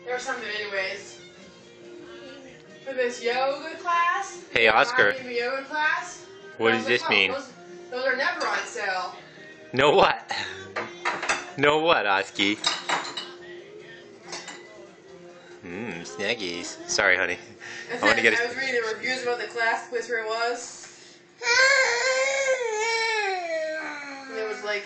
There was something anyways. For this yoga class. Hey, Oscar. Yoga class. What does this mean? Those are never on sale. No what? No what, Oski? Snaggies. Sorry, honey. I want to get. I was reading the reviews about the class place where it was. And it was like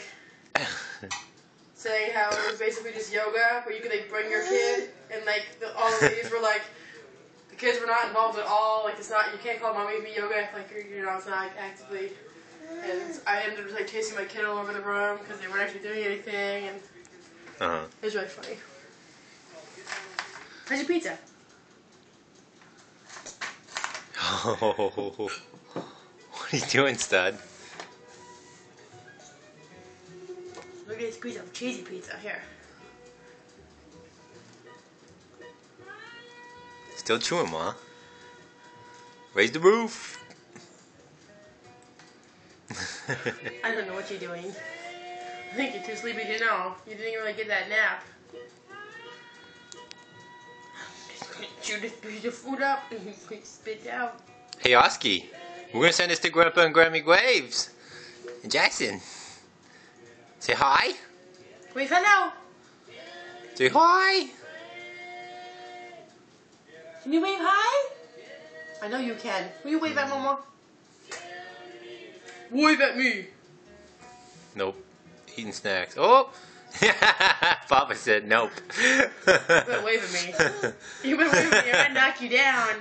saying how it was basically just yoga, where you could like bring your kid, and like all the ladies were like, the kids were not involved at all. Like it's not, you can't call mommy me yoga if like it's not like, actively. And I ended up just like chasing my kid all over the room because they weren't actually doing anything, and it was really funny. How's your pizza? Oh, what are you doing, stud? Look at this pizza, cheesy pizza, here. Still chewing, Ma. Raise the roof. I don't know what you're doing. I think you're too sleepy to know. You didn't even really get that nap. Chew this piece of food up and spit it out. Hey, Oski. We're gonna send this to Grandpa and Grammy Graves. And Jackson. Say hi. Wave hello. Say hi. Can you wave hi? I know you can. Will you wave at Mama? Wave at me. Nope. Eating snacks. Oh! Papa said nope. You've been waving me. You've been waving me. I might knock you down.